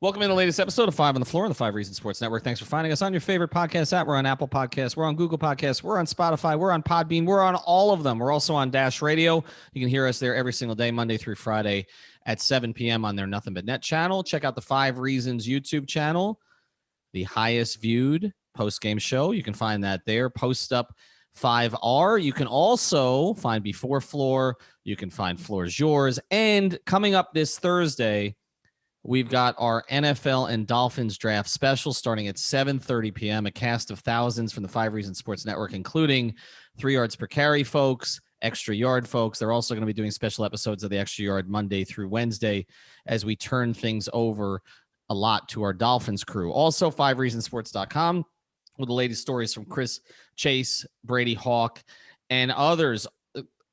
Welcome to the latest episode of Five on the Floor on the Five Reasons Sports Network. Thanks for finding us on your favorite podcast app. We're on Apple Podcasts. We're on Google Podcasts. We're on Spotify. We're on Podbean. We're on all of them. We're also on Dash Radio. You can hear us there every single day, Monday through Friday at 7 p.m. on their Nothing But Net channel. Check out the Five Reasons YouTube channel, the highest viewed post-game show. You can find that there. Post Up 5R. You can also find Before Floor. You can find Floor's Yours. And coming up this Thursday, we've got our NFL and Dolphins draft special starting at 7:30 p.m., a cast of thousands from the Five Reasons Sports Network, including 3 yards per carry folks, extra yard folks. They're also going to be doing special episodes of the extra yard Monday through Wednesday as we turn things over a lot to our Dolphins crew. Also, 5reasonsports.com with the latest stories from Chris Chase, Brady Hawk, and others.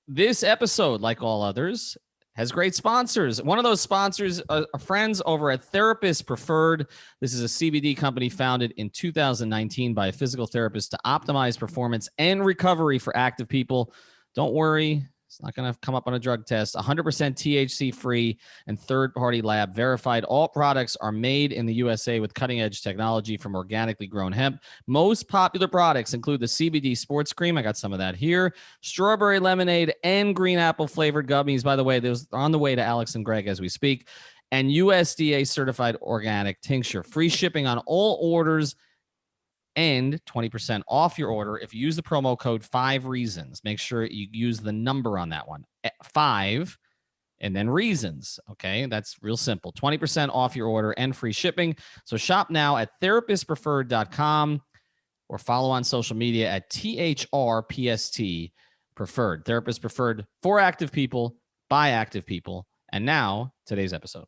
This episode, like all others, has great sponsors. One of those sponsors are friends over at Therapist Preferred. This is a CBD company founded in 2019 by a physical therapist to optimize performance and recovery for active people. Don't worry, it's not going to come up on a drug test. 100% THC-free and third-party lab verified. All products are made in the USA with cutting-edge technology from organically grown hemp. Most popular products include the CBD sports cream. I got some of that here. Strawberry lemonade and green apple flavored gummies. By the way, those are on the way to Alex and Greg as we speak. And USDA certified organic tincture. Free shipping on all orders and 20% off your order if you use the promo code 5 Reasons. Make sure you use the number on that one, 5 and then reasons. Okay, that's real simple. 20% off your order and free shipping. So shop now at therapistpreferred.com or follow on social media at THRPST Preferred. Therapist Preferred for active people by active people. And now today's episode.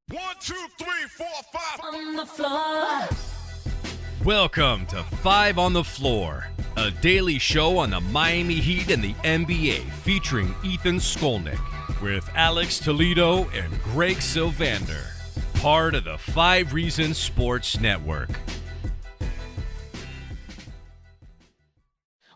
1, 2, 3, 4, 5 on the floor. Welcome to Five on the Floor, a daily show on the Miami Heat and the NBA featuring Ethan Skolnick with Alex Toledo and Greg Sylvander, part of the Five Reasons Sports Network.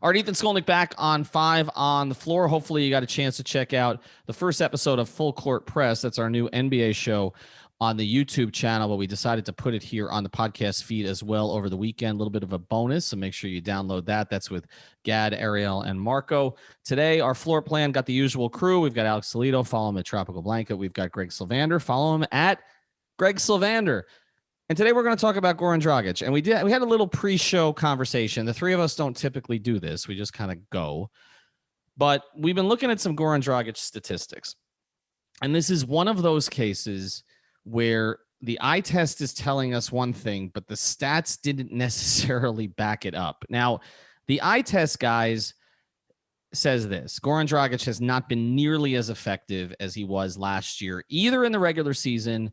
All right, Ethan Skolnick back on Five on the Floor. Hopefully you got a chance to check out the first episode of Full Court Press. That's our new NBA show on the YouTube channel, but we decided to put it here on the podcast feed as well over the weekend. A little bit of a bonus, so make sure you download that. That's with Gad, Ariel, and Marco. Today, our floor plan got the usual crew. We've got Alex Toledo. Follow him at Tropical Blanket. We've got Greg Sylvander. Follow him at Greg Sylvander. And today we're going to talk about Goran Dragic. And we had a little pre-show conversation. The three of us don't typically do this. We just kind of go. But we've been looking at some Goran Dragic statistics. And this is one of those cases where the eye test is telling us one thing, but the stats didn't necessarily back it up. Now, the eye test, guys, says this: Goran Dragic has not been nearly as effective as he was last year, either in the regular season,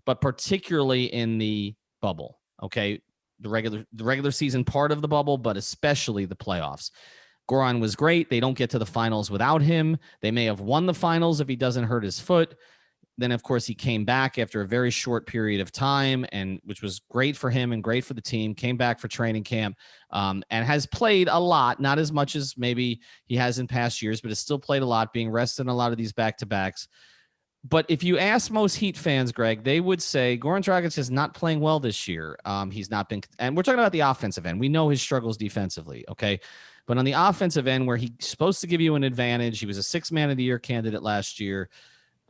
but particularly in the bubble. Okay, the regular season part of the bubble, but especially the playoffs. Goran was great. They don't get to the finals without him. They may have won the finals if he doesn't hurt his foot. Then, of course, he came back after a very short period of time, and which was great for him and great for the team. Came back for training camp and has played a lot, not as much as maybe he has in past years, but has still played a lot, being rested in a lot of these back-to-backs. But if you ask most Heat fans, Greg, they would say Goran Dragic is not playing well this year. He's not been, and we're talking about the offensive end. We know his struggles defensively, okay? But on the offensive end, where he's supposed to give you an advantage, he was a 6th Man of the Year candidate last year,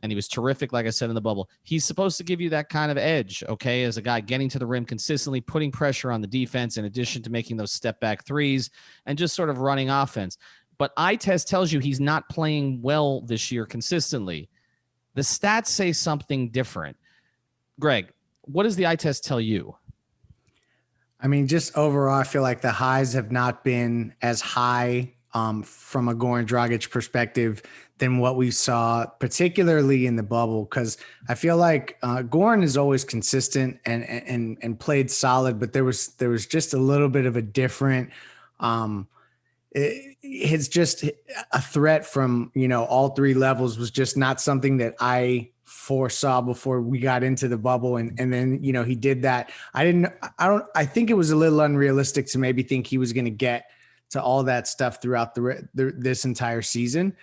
and he was terrific, like I said, in the bubble. He's supposed to give you that kind of edge, okay, as a guy getting to the rim consistently, putting pressure on the defense in addition to making those step-back threes and just sort of running offense. But eye test tells you he's not playing well this year consistently. The stats say something different. Greg, what does the eye test tell you? I mean, just overall, I feel like the highs have not been as high from a Goran Dragic perspective than what we saw, particularly in the bubble, because I feel like Goran is always consistent and played solid, but there was just a little bit of a different it's just a threat from, all three levels was just not something that I foresaw before we got into the bubble. And then, he did that. I think it was a little unrealistic to maybe think he was going to get to all that stuff throughout this entire season.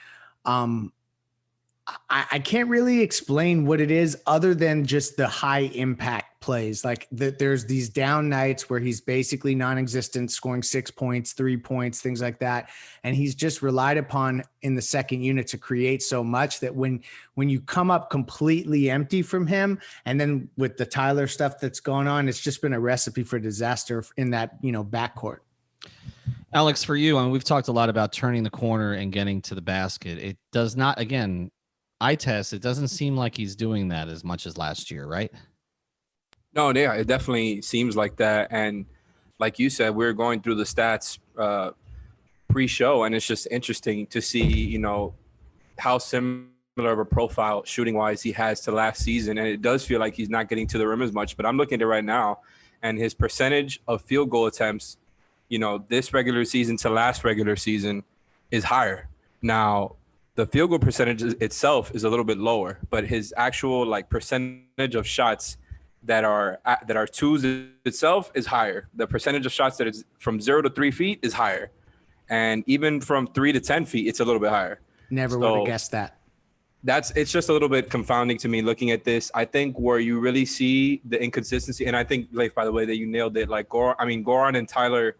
I can't really explain what it is other than just the high impact plays. Like there's these down nights where he's basically non-existent, scoring 6 points, 3 points, things like that. And he's just relied upon in the second unit to create so much that when you come up completely empty from him, and then with the Tyler stuff that's going on, it's just been a recipe for disaster in that, backcourt. Alex, for you, I mean, we've talked a lot about turning the corner and getting to the basket. It does not, again, eye test, it doesn't seem like he's doing that as much as last year, right? No, yeah, it definitely seems like that. And like you said, we're going through the stats pre-show, and it's just interesting to see, how similar of a profile shooting-wise he has to last season. And it does feel like he's not getting to the rim as much. But I'm looking at it right now, and his percentage of field goal attempts, this regular season to last regular season is higher. Now, the field goal percentage itself is a little bit lower, but his actual percentage of shots that are twos itself is higher. The percentage of shots that is from 0 to 3 feet is higher, and even from 3 to 10 feet, it's a little bit higher. Would have guessed that. It's just a little bit confounding to me looking at this. I think where you really see the inconsistency, and I think, Leif, by the way, that you nailed it. Goran and Tyler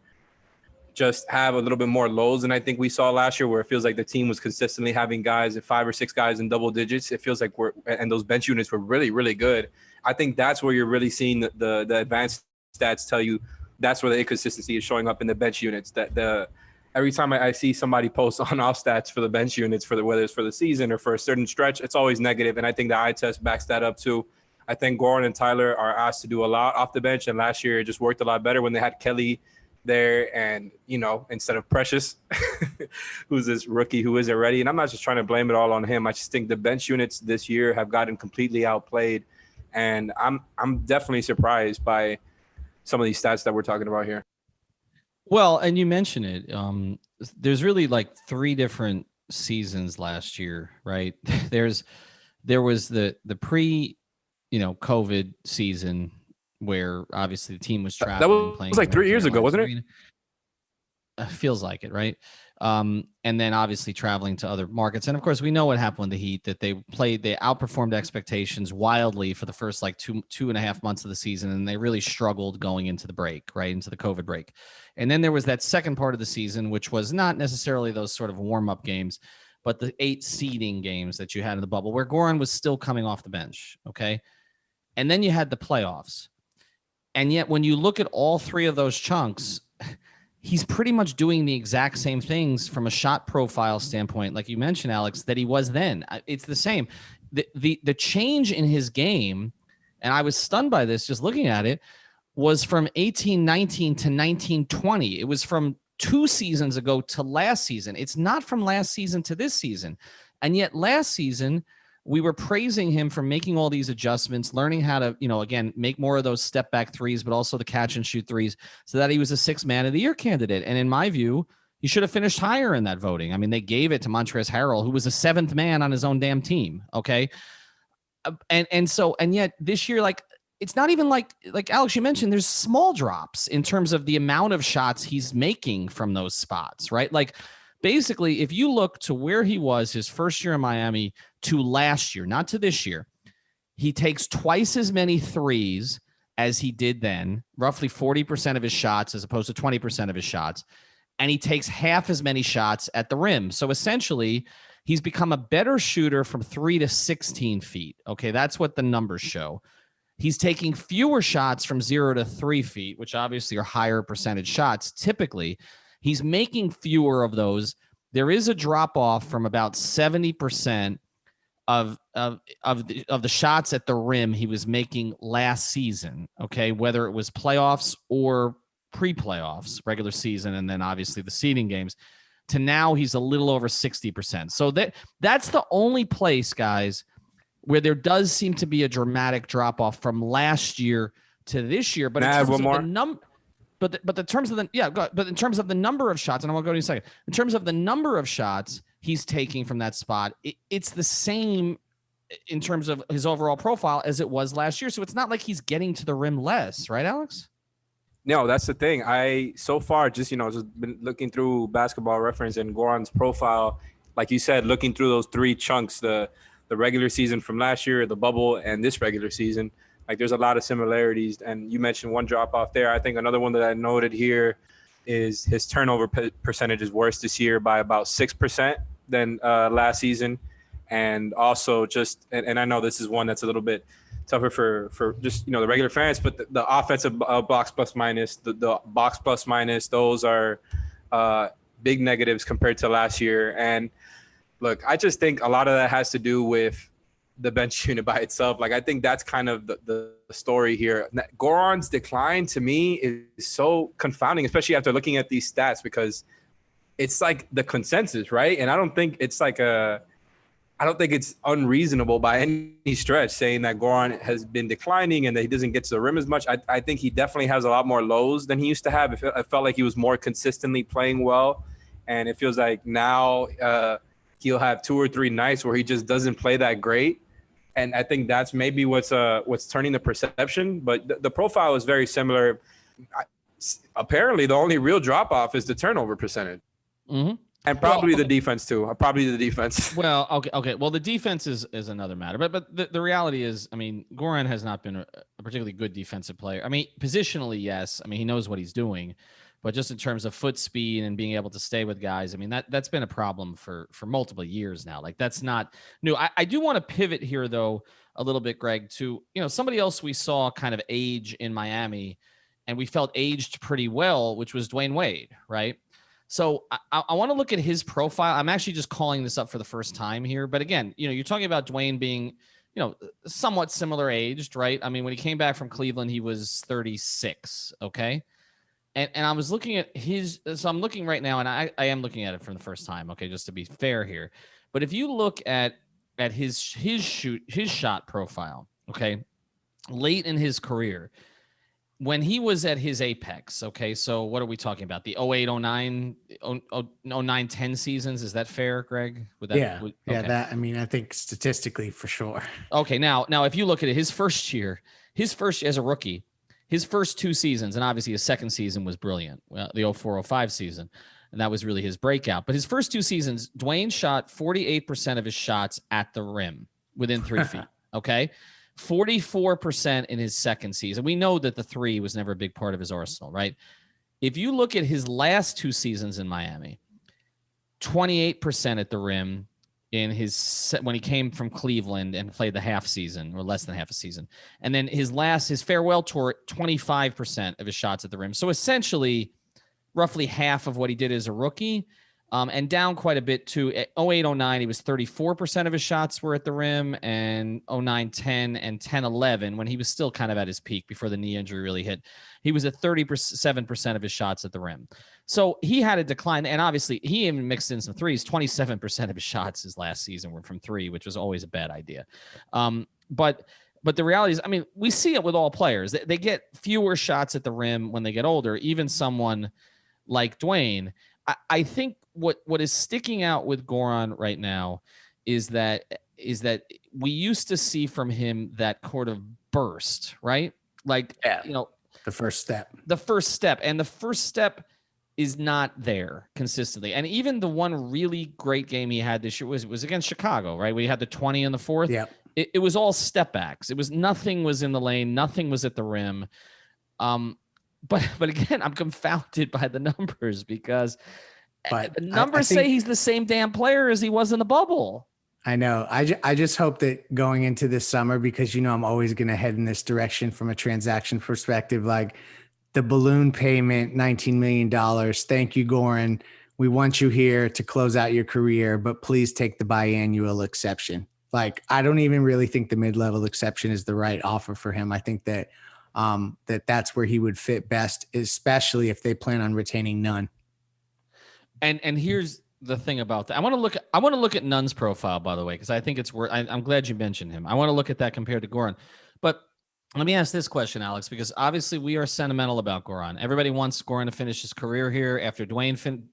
just have a little bit more lows than I think we saw last year, where it feels like the team was consistently having guys at 5 or 6 guys in double digits. It feels like and those bench units were really, really good. I think that's where you're really seeing the advanced stats tell you that's where the inconsistency is showing up in the bench units. That every time I see somebody post on off stats for the bench units whether it's for the season or for a certain stretch, it's always negative. And I think the eye test backs that up too. I think Goran and Tyler are asked to do a lot off the bench, and last year it just worked a lot better when they had Kelly there, and instead of Precious, who's this rookie who isn't ready. And I'm not just trying to blame it all on him. I just think the bench units this year have gotten completely outplayed, and I'm definitely surprised by some of these stats that we're talking about here. Well, and you mentioned it. There's really 3 different seasons last year, right? There was the pre, COVID season, where obviously the team was traveling. That was 3 years ago, wasn't it? Feels like it, right? And then obviously traveling to other markets. And of course, we know what happened with the Heat, that they outperformed expectations wildly for the first 2.5 months of the season. And they really struggled going into the break, right? Into the COVID break. And then there was that second part of the season, which was not necessarily those sort of warm-up games, but the 8 seeding games that you had in the bubble, where Goran was still coming off the bench. Okay. And then you had the playoffs. And yet when you look at all 3 of those chunks, he's pretty much doing the exact same things from a shot profile standpoint, like you mentioned, Alex, that he was then. It's the same. The change in his game, and I was stunned by this just looking at it, was from 18-19 to 19-20. It was from 2 seasons ago to last season. It's not from last season to this season. And yet last season, we were praising him for making all these adjustments, learning how to, again, make more of those step back threes, but also the catch and shoot threes, so that he was a 6th man of the year candidate. And in my view, he should have finished higher in that voting. I mean, they gave it to Montrezl Harrell, who was a 7th man on his own damn team. Okay. And yet this year, it's not even like Alex, you mentioned, there's small drops in terms of the amount of shots he's making from those spots, right? Basically, if you look to where he was his first year in Miami to last year, not to this year, he takes twice as many threes as he did then, roughly 40% of his shots as opposed to 20% of his shots. And he takes half as many shots at the rim. So essentially, he's become a better shooter from 3 to 16 feet. Okay, that's what the numbers show. He's taking fewer shots from 0 to 3 feet, which obviously are higher percentage shots typically. He's making fewer of those. There is a drop off from about 70% of the shots at the rim he was making last season. Okay, whether it was playoffs or pre-playoffs, regular season, and then obviously the seeding games, to now he's a little over 60%. So that's the only place, guys, where there does seem to be a dramatic drop off from last year to this year. But in terms of the number. But in terms of in terms of the number of shots, and I want to go to you in a second. In terms of the number of shots he's taking from that spot, it's the same in terms of his overall profile as it was last year. So it's not like he's getting to the rim less, right, Alex? No, that's the thing. I so far just been looking through Basketball Reference and Goran's profile, like you said, looking through those 3 chunks, the the regular season from last year, the bubble, and this regular season. Like, there's a lot of similarities. And you mentioned one drop off there. I think another one that I noted here is his turnover percentage is worse this year by about 6% than last season. And also just, and I know this is one that's a little bit tougher for just, the regular fans, but the offensive box plus minus, the box plus minus, those are big negatives compared to last year. And look, I just think a lot of that has to do with the bench unit by itself. Like, I think that's kind of the story here. Goran's decline to me is so confounding, especially after looking at these stats, because it's like the consensus, right? And I don't think it's unreasonable by any stretch saying that Goran has been declining and that he doesn't get to the rim as much. I think he definitely has a lot more lows than he used to have. I felt like he was more consistently playing well. And it feels like now he'll have 2 or 3 nights where he just doesn't play that great. And I think that's maybe what's turning the perception. But the profile is very similar. Apparently, the only real drop-off is the turnover percentage. Mm-hmm. And probably the defense, too. Probably the defense. Well, okay. Well, the defense is another matter. But the reality is, I mean, Goran has not been a particularly good defensive player. I mean, positionally, yes. I mean, he knows what he's doing. But just in terms of foot speed and being able to stay with guys, I mean, that's been a problem for multiple years now. Like, that's not new. I do want to pivot here, though, a little bit, Greg, to, somebody else we saw kind of age in Miami, and we felt aged pretty well, which was Dwyane Wade, right? So I want to look at his profile. I'm actually just calling this up for the first time here. But again, you're talking about Dwyane being, somewhat similar aged, right? I mean, when he came back from Cleveland, he was 36, okay? And I was looking at so I'm looking right now, and I am looking at it for the first time, okay, just to be fair here. But if you look at his shot profile, okay, late in his career, when he was at his apex, okay, so what are we talking about? The 08, 09, 09, 10 seasons, is that fair, Greg? Yeah, that, I mean, I think statistically for sure. Okay, now if you look at it, his first year as a rookie, his first 2 seasons, and obviously his second season was brilliant, the 04-05 season, and that was really his breakout. But his first 2 seasons, Dwyane shot 48% of his shots at the rim within 3 feet, okay? 44% in his second season. We know that the 3 was never a big part of his arsenal, right? If you look at his last 2 seasons in Miami, 28% at the rim when he came from Cleveland and played the half season or less than half a season. And then his farewell tour, 25% of his shots at the rim. So essentially roughly half of what he did as a rookie. And down quite a bit too. At 08-09, he was 34% of his shots were at the rim, and 09-10 and 10-11, when he was still kind of at his peak before the knee injury really hit, he was at 37% of his shots at the rim. So he had a decline, and obviously he even mixed in some threes. 27% of his shots his last season were from 3, which was always a bad idea. But the reality is, I mean, we see it with all players. They get fewer shots at the rim when they get older, even someone like Dwyane. I think what is sticking out with Goran right now is that we used to see from him that sort of burst, right? Like, the first step. And the first step is not there consistently. And even the one really great game he had this year was against Chicago, right? We had the 20 in the fourth. Yeah. It was all step backs. Nothing was in the lane. Nothing was at the rim. But again, I'm confounded by the numbers because the numbers say he's the same damn player as he was in the bubble. I know. I just hope that going into this summer, because, I'm always going to head in this direction from a transaction perspective, like the balloon payment, $19 million. Thank you, Goran. We want you here to close out your career, but please take the biannual exception. Like, I don't even really think the mid-level exception is the right offer for him. I think that that's where he would fit best, especially if they plan on retaining Nunn. And here's the thing about that. I want to look at Nunn's profile, by the way, because I think it's worth. I'm glad you mentioned him. I want to look at that compared to Goran. But let me ask this question, Alex, because obviously we are sentimental about Goran. Everybody wants Goran to finish his career here after Dwyane,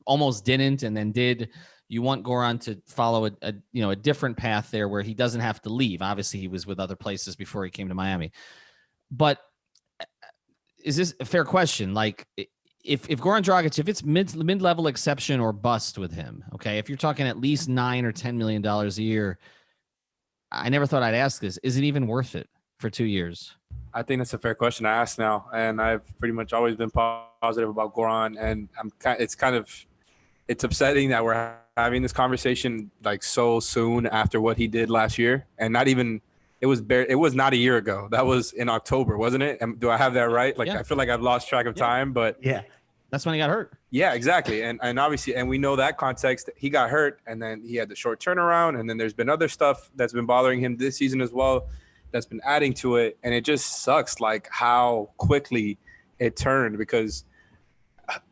almost didn't and then did. You want Goran to follow a different path there where he doesn't have to leave. Obviously, he was with other places before he came to Miami. But is this a fair question? Like, if Goran Dragic, if it's mid-level exception or bust with him, okay, if you're talking at least $9 or $10 million a year, I never thought I'd ask this. Is it even worth it for 2 years? I think that's a fair question to ask now, and I've pretty much always been positive about Goran, and it's upsetting that we're having this conversation like so soon after what he did last year, and not even it was not a year ago. That was in October, wasn't it? Do I have that right? Like, I feel like I've lost track of time, but yeah, that's when he got hurt. Yeah, exactly. And obviously, and we know that context, he got hurt and then he had the short turnaround. And then there's been other stuff that's been bothering him this season as well, that's been adding to it. And it just sucks like how quickly it turned, because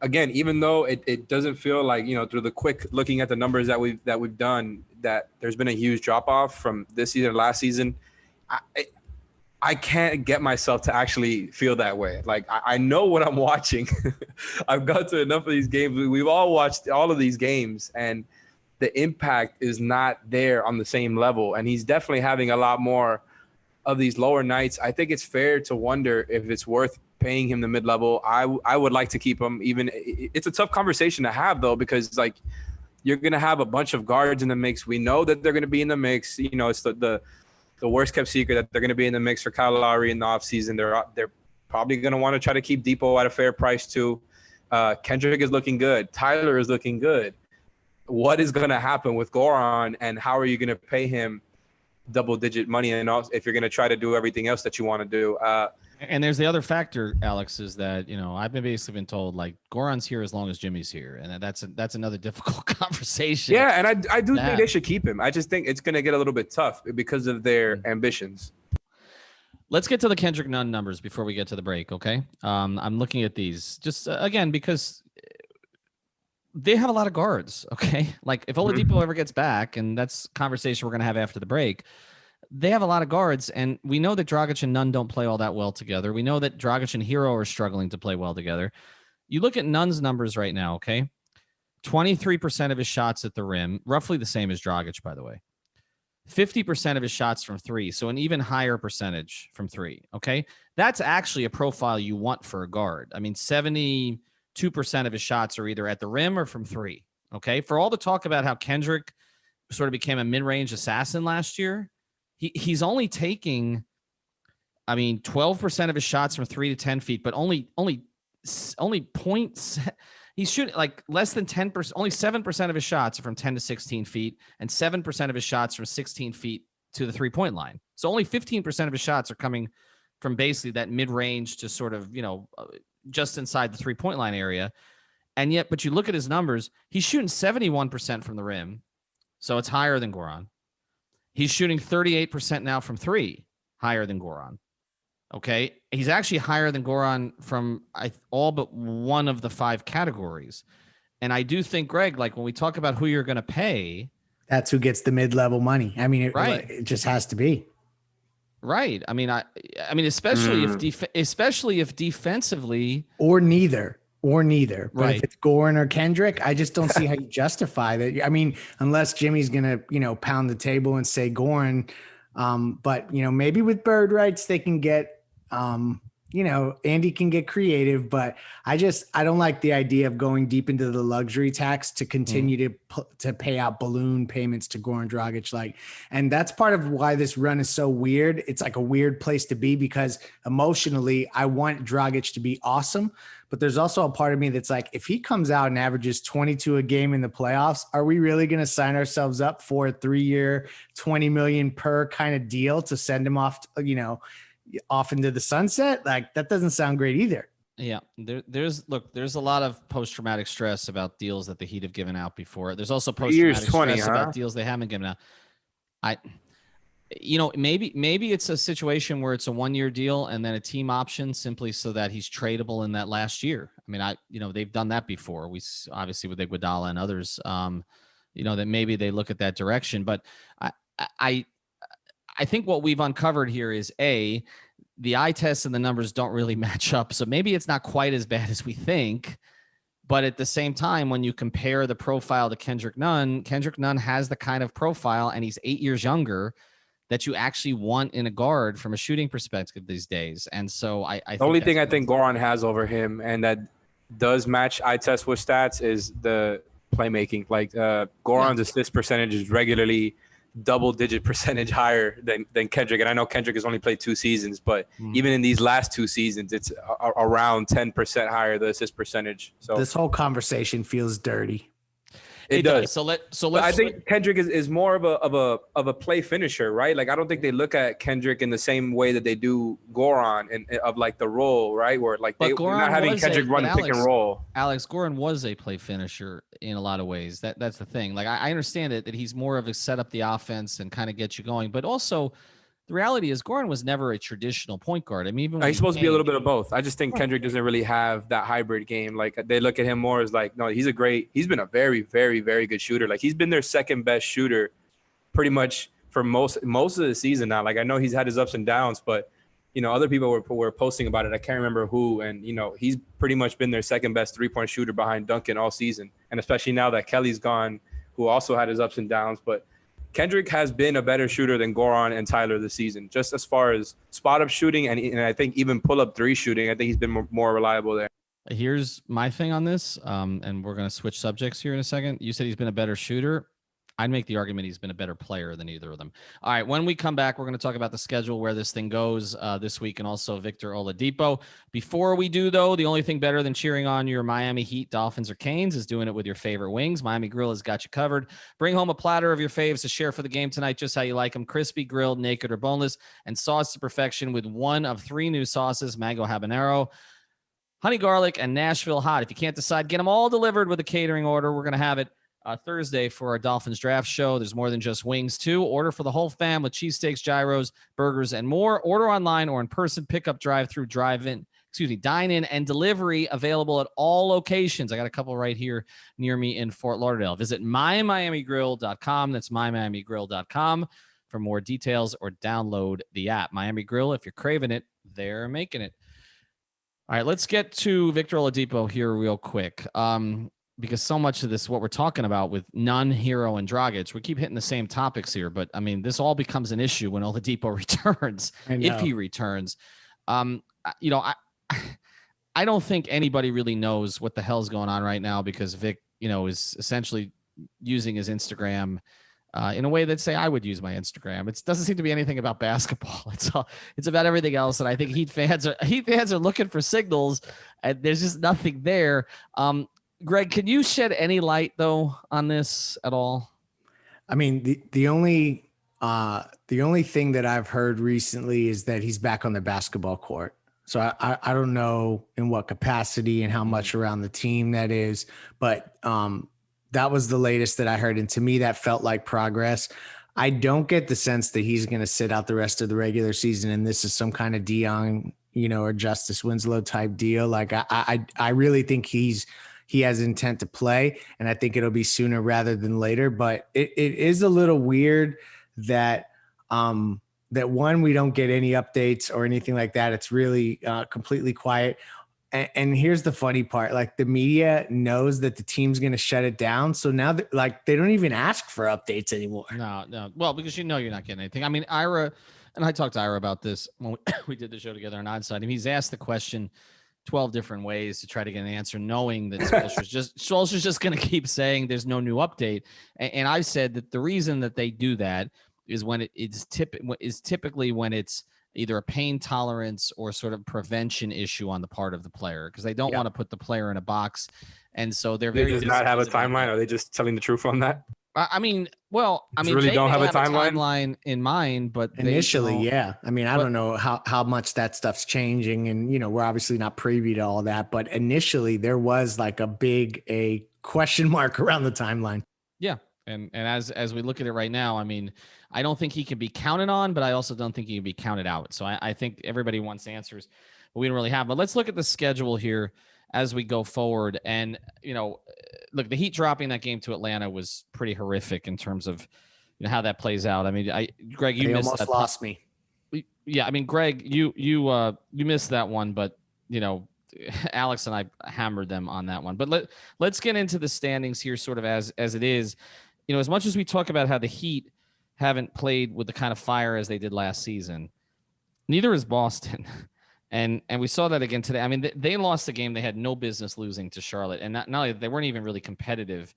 again, even though it doesn't feel like, through the quick looking at the numbers that we've done, that there's been a huge drop off from this season to last season, I can't get myself to actually feel that way. Like, I know what I'm watching. I've got to enough of these games. We've all watched all of these games, and the impact is not there on the same level. And he's definitely having a lot more of these lower nights. I think it's fair to wonder if it's worth paying him the mid-level. I would like to keep him. Even it's a tough conversation to have, though, because like you're going to have a bunch of guards in the mix. We know that they're going to be in the mix. It's the worst kept secret that they're going to be in the mix for Kyle Lowry in the offseason. They're probably going to want to try to keep Depot at a fair price too. Kendrick is looking good. Tyler is looking good. What is going to happen with Goran, and how are you going to pay him double-digit money, and also if you're going to try to do everything else that you want to do? And there's the other factor, Alex, is that, I've basically been told like Goran's here as long as Jimmy's here. And that's another difficult conversation. Yeah. And I do think they should keep him. I just think it's going to get a little bit tough because of their ambitions. Let's get to the Kendrick Nunn numbers before we get to the break. Okay. I'm looking at these just again, because they have a lot of guards. Okay. Like if Oladipo ever gets back, and that's a conversation we're going to have after the break, they have a lot of guards, and we know that Dragic and Nunn don't play all that well together. We know that Dragic and Hero are struggling to play well together. You look at Nunn's numbers right now, okay? 23% of his shots at the rim, roughly the same as Dragic, by the way. 50% of his shots from three, so an even higher percentage from three, okay? That's actually a profile you want for a guard. 72% of his shots are either at the rim or from three, okay? For all the talk about how Kendrick sort of became a mid-range assassin last year, he's only taking, 12% of his shots from 3 to 10 feet, but only points. He's shooting like less than 10%. Only 7% of his shots are from 10 to 16 feet, and 7% of his shots from 16 feet to the 3-point line. So only 15% of his shots are coming from basically that mid-range to sort of, just inside the 3-point line area. And yet, but you look at his numbers, he's shooting 71% from the rim. So it's higher than Goran. He's shooting 38% now from three, higher than Goran. Okay. He's actually higher than Goran from all but one of the 5 categories. And I do think, Greg, like when we talk about who you're going to pay, that's who gets the mid-level money. It just has to be. Right. Especially if defensively or neither. But right. If it's Goran or Kendrick, I just don't see how you justify that. Unless Jimmy's going to, pound the table and say Goran. But, maybe with bird rights, they can get, Andy can get creative, but I don't like the idea of going deep into the luxury tax to continue to pay out balloon payments to Goran Dragic. And that's part of why this run is so weird. It's like a weird place to be, because emotionally I want Dragic to be awesome. But there's also a part of me that's like, if he comes out and averages 22 a game in the playoffs, are we really going to sign ourselves up for a 3-year, $20 million per kind of deal to send him off, off into the sunset? Like, that doesn't sound great either. Yeah. There's a lot of post-traumatic stress about deals that the Heat have given out before. There's also post-traumatic stress about deals they haven't given out. Maybe it's a situation where it's a 1-year deal and then a team option simply so that he's tradable in that last year. They've done that before. We obviously with Iguodala and others, that maybe they look at that direction. But I think what we've uncovered here is the eye tests and the numbers don't really match up. So maybe it's not quite as bad as we think. But at the same time, when you compare the profile to Kendrick Nunn has the kind of profile, and he's 8 years younger, that you actually want in a guard from a shooting perspective these days. And so I the only thing I think Goran has over him, and that does match eye test with stats, is the playmaking. Like Goran's assist percentage is regularly double-digit percentage higher than Kendrick. And I know Kendrick has only played 2 seasons, but even in these last 2 seasons, it's around 10% higher, the assist percentage. So this whole conversation feels dirty. It does. So let's. I think Kendrick is more of a play finisher, right? Like I don't think they look at Kendrick in the same way that they do Goran and of like the role, right? Where like they're not having Kendrick run pick and roll. Alex, Goran was a play finisher in a lot of ways. That's the thing. Like I understand it that he's more of a set up the offense and kind of get you going, but also the reality is Goran was never a traditional point guard. I mean, even when he's supposed to be a little bit of both. I just think Kendrick doesn't really have that hybrid game. Like they look at him more as like, no, he's been a very, very, very good shooter. Like he's been their second best shooter pretty much for most of the season now. Like I know he's had his ups and downs, but you know, other people were posting about it. I can't remember who. And, you know, he's pretty much been their second best 3-point shooter behind Duncan all season. And especially now that Kelly's gone, who also had his ups and downs, but Kendrick has been a better shooter than Goran and Tyler this season, just as far as spot-up shooting and I think even pull-up 3 shooting. I think he's been more reliable there. Here's my thing on this, and we're going to switch subjects here in a second. You said he's been a better shooter. I'd make the argument he's been a better player than either of them. All right, when we come back, we're going to talk about the schedule, where this thing goes this week, and also Victor Oladipo. Before we do, though, the only thing better than cheering on your Miami Heat, Dolphins, or Canes is doing it with your favorite wings. Miami Grill has got you covered. Bring home a platter of your faves to share for the game tonight, just how you like them: crispy, grilled, naked, or boneless, and sauced to perfection with one of 3 new sauces: mango habanero, honey garlic, and Nashville hot. If you can't decide, get them all delivered with a catering order. We're going to have it Thursday for our Dolphins draft show. There's more than just wings, too. Order for the whole fam with cheesesteaks, gyros, burgers, and more. Order online or in person, pickup, drive-through, dine-in, and delivery available at all locations. I got a couple right here near me in Fort Lauderdale. Visit mymiamigrill.com. That's mymiamigrill.com for more details, or download the app. Miami Grill, if you're craving it, they're making it. All right, let's get to Victor Oladipo here real quick. Because so much of this, what we're talking about with Hero and Dragic, we keep hitting the same topics here, but I mean, this all becomes an issue when Oladipo returns, if he returns. You know, I don't think anybody really knows what the hell's going on right now, because Vic, you know, is essentially using his Instagram in a way that, say, I would use my Instagram. It doesn't seem to be anything about basketball. It's about everything else. And I think Heat fans are looking for signals, and there's just nothing there. Greg, can you shed any light though on this at all? I mean, the only thing that I've heard recently is that he's back on the basketball court. So I don't know in what capacity and how much around the team that is, but that was the latest that I heard. And to me, that felt like progress. I don't get the sense that he's going to sit out the rest of the regular season and this is some kind of Dion, you know, or Justice Winslow type deal. Like I really think he has intent to play, and I think it'll be sooner rather than later. But it is a little weird that one, we don't get any updates or anything like that. It's really completely quiet. And here's the funny part: like the media knows that the team's going to shut it down, so now they don't even ask for updates anymore. No. Well, because you know you're not getting anything. I mean, Ira, and I talked to Ira about this when we did the show together on Onside. I mean, he's asked the question 12 different ways to try to get an answer, knowing that Spoelstra's just going to keep saying there's no new update. And I said that the reason that they do that is when it's typically when it's either a pain tolerance or sort of prevention issue on the part of the player, because they don't want to put the player in a box. And so they're very. They does not have a timeline. Are they just telling the truth on that? I mean, really they don't have a timeline in mind, but initially, yeah. I mean, I don't know how much that stuff's changing, and you know, we're obviously not privy to all that. But initially, there was like a question mark around the timeline. Yeah, and as we look at it right now, I mean, I don't think he can be counted on, but I also don't think he can be counted out. So I think everybody wants answers, but we don't really have. But let's look at the schedule here as we go forward. And, you know, look, the Heat dropping that game to Atlanta was pretty horrific in terms of, you know, how that plays out. I mean, Greg, you missed almost that. Lost me. Yeah. I mean, Greg, you missed that one, but you know, Alex and I hammered them on that one, but let's get into the standings here sort of as it is. You know, as much as we talk about how the Heat haven't played with the kind of fire as they did last season, neither is Boston. And we saw that again today. I mean, they lost the game they had no business losing to Charlotte. And not only they weren't even really competitive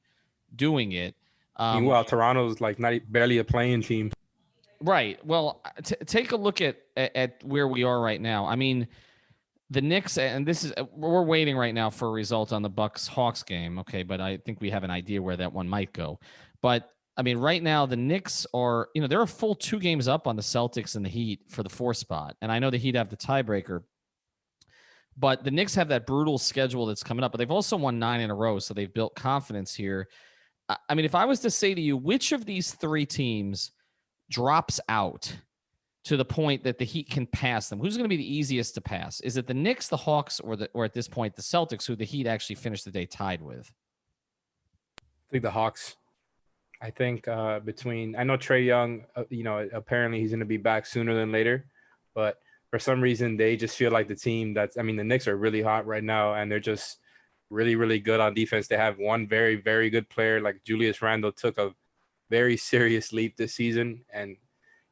doing it. Meanwhile, Toronto's like barely a playing team. Right. Well, take a look at where we are right now. I mean, the Knicks, and this is we're waiting right now for a result on the Bucks-Hawks game. Okay, but I think we have an idea where that one might go. But I mean, right now the Knicks are, they're a full 2 games up on the Celtics and the Heat for the 4th spot, and I know the Heat have the tiebreaker. But the Knicks have that brutal schedule that's coming up, but they've also won 9 in a row, so they've built confidence here. I mean, if I was to say to you, which of these 3 teams drops out to the point that the Heat can pass them? Who's going to be the easiest to pass? Is it the Knicks, the Hawks, or at this point, the Celtics, who the Heat actually finished the day tied with? I think the Hawks. I think I know Trae Young, apparently he's going to be back sooner than later, but for some reason, they just feel like the team the Knicks are really hot right now, and they're just really, really good on defense. They have one very, very good player, like Julius Randle took a very serious leap this season. And,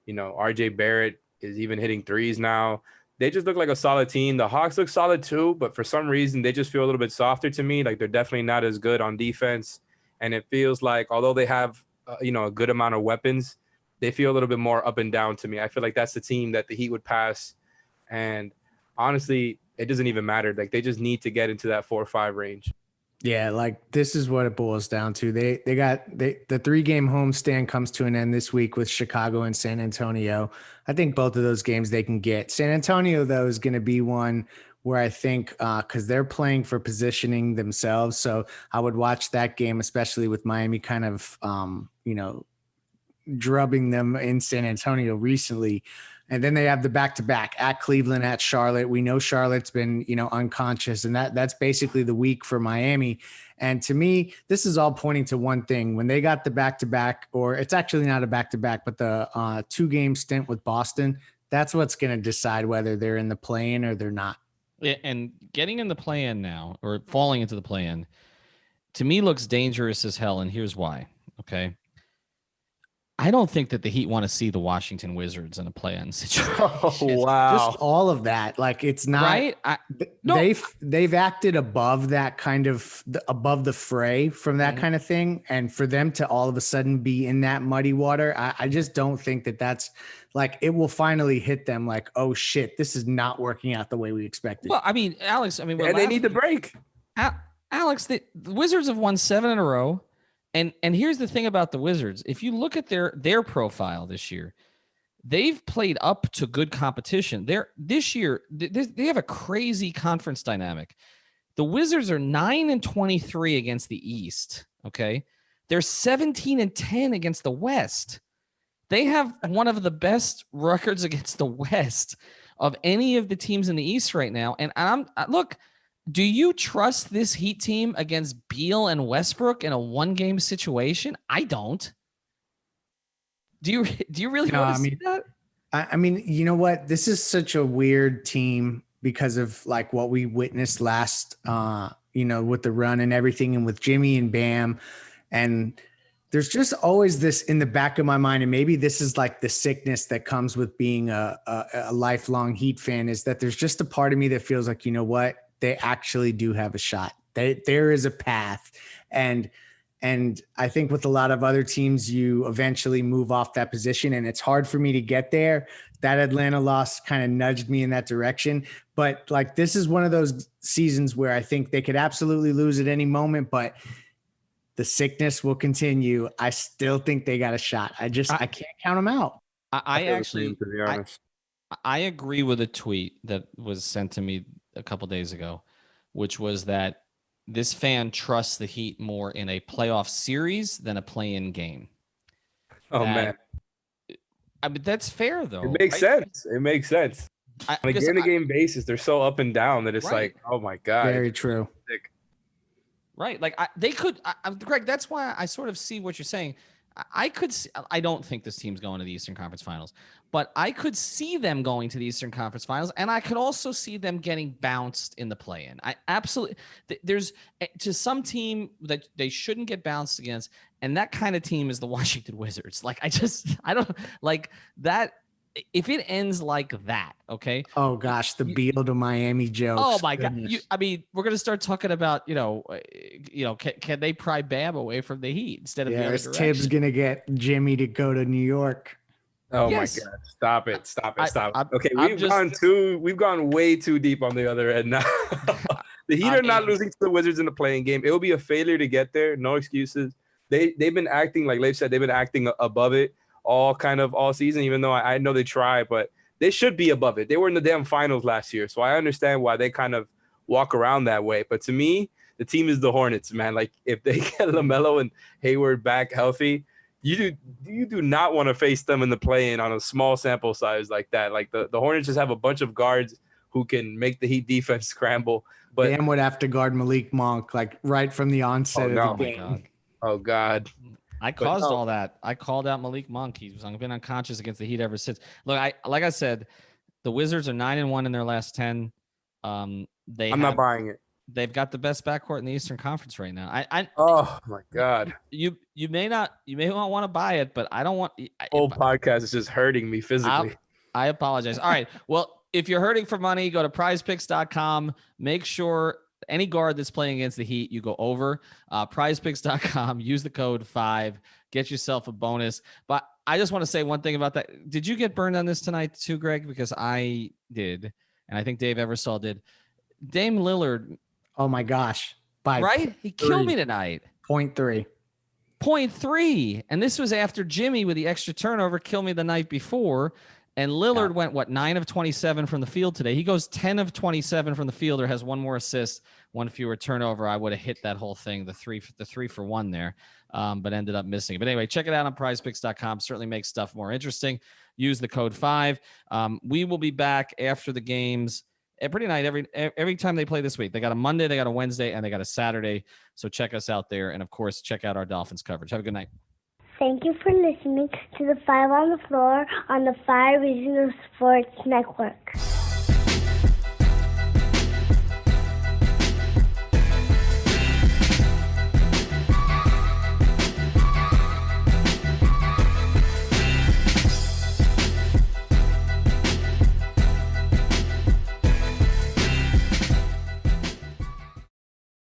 RJ Barrett is even hitting threes now. They just look like a solid team. The Hawks look solid too, but for some reason, they just feel a little bit softer to me. Like they're definitely not as good on defense. And it feels like, although they have, a good amount of weapons, they feel a little bit more up and down to me. I feel like that's the team that the Heat would pass. And honestly, it doesn't even matter. Like they just need to get into that 4 or 5 range. Yeah, like this is what it boils down to. The 3-game homestand comes to an end this week with Chicago and San Antonio. I think both of those games they can get. San Antonio, though, is going to be one where I think because they're playing for positioning themselves. So I would watch that game, especially with Miami kind of, drubbing them in San Antonio recently. And then they have the back-to-back at Cleveland, at Charlotte. We know Charlotte's been, unconscious, and that's basically the week for Miami. And to me, this is all pointing to one thing. When they got the back-to-back, or it's actually not a back-to-back, but the 2-game stint with Boston, that's what's going to decide whether they're in the play-in or they're not. Yeah, and getting in the play-in now, or falling into the play-in, to me looks dangerous as hell, and here's why, okay? I don't think that the Heat want to see the Washington Wizards in a play-in situation. Oh, wow. Just all of that. Like it's not right. They've acted above that kind of above the fray from that kind of thing. And for them to all of a sudden be in that muddy water, I just don't think that that's like, it will finally hit them like, oh shit, this is not working out the way we expected. Well, I mean, Alex, and they need the break. Alex, the Wizards have won 7 in a row. And here's the thing about the Wizards. If you look at their profile this year, they've played up to good competition. This year, they have a crazy conference dynamic. The Wizards are 9-23 against the East, okay? They're 17-10 against the West. They have one of the best records against the West of any of the teams in the East right now. And look, do you trust this Heat team against Beal and Westbrook in a 1-game situation? I don't. Do you really want to see that? I mean, you know what? This is such a weird team because of like what we witnessed last, with the run and everything, and with Jimmy and Bam. And there's just always this in the back of my mind, and maybe this is like the sickness that comes with being a lifelong Heat fan, is that there's just a part of me that feels like, you know what? They actually do have a shot. There is a path. And I think with a lot of other teams, you eventually move off that position, and it's hard for me to get there. That Atlanta loss kind of nudged me in that direction. But like, this is one of those seasons where I think they could absolutely lose at any moment, but the sickness will continue. I still think they got a shot. I can't count them out. I actually, to be honest. I agree with a tweet that was sent to me a couple days ago, which was that this fan trusts the Heat more in a playoff series than a play-in game. Oh, man. I mean, that's fair, though. It makes sense. It makes sense. On a game-to-game basis, they're so up and down that it's like, oh, my God. Very true. Right. Like, they could – Greg, that's why I sort of see what you're saying. I don't think this team's going to the Eastern Conference Finals, but I could see them going to the Eastern Conference Finals, and I could also see them getting bounced in the play-in. I absolutely – there's to some team that they shouldn't get bounced against, and that kind of team is the Washington Wizards. Like, I don't – like, that if it ends like that, okay. Oh gosh, the Beal to Miami jokes. Oh my God. Goodness. I mean, we're going to start talking about, can they pry Bam away from the Heat instead of the other is direction? Tibbs going to get Jimmy to go to New York? Oh Yes. my God! Stop it! Stop it! Stop it! Okay, I'm we've gone way too deep on the other end now. The Heat are not losing to the Wizards in the playing game. It will be a failure to get there. No excuses. They've been acting, like Leif said, they've been acting above it all season. Even though I know they try, but they should be above it. They were in the damn finals last year, so I understand why they kind of walk around that way. But to me, the team is the Hornets, man. Like if they get LaMelo and Hayward back healthy, you do not want to face them in the play-in on a small sample size like that. Like the Hornets just have a bunch of guards who can make the Heat defense scramble. But Bam would have to guard Malik Monk like right from the onset of the game. Oh God. I caused all that. I called out Malik Monk. He's been unconscious against the Heat ever since. Look, like I said, the Wizards are 9-1 in their last 10. I'm not buying it. They've got the best backcourt in the Eastern Conference right now. Oh my God. You may not want to buy it, but I don't want. Podcast is just hurting me physically. I apologize. All right. Well, if you're hurting for money, go to prizepicks.com. Make sure any guard that's playing against the Heat, you go over. Prizepicks.com. Use the code 5. Get yourself a bonus. But I just want to say one thing about that. Did you get burned on this tonight too, Greg? Because I did, and I think Dave Eversole did. Dame Lillard. Oh my gosh. He killed me tonight. 0.3. And this was after Jimmy with the extra turnover killed me the night before. And Lillard went 9 of 27 from the field today. He goes 10 of 27 from the field, or has one more assist, one fewer turnover. I would have hit that whole thing, the three for one there, but ended up missing. But anyway, check it out on prizepicks.com. Certainly makes stuff more interesting. Use the code 5. We will be back after the games every night, every time they play this week. They got a Monday, they got a Wednesday, and they got a Saturday. So check us out there. And of course, check out our Dolphins coverage. Have a good night. Thank you for listening to the 5 on the Floor on the 5 Regional Sports Network.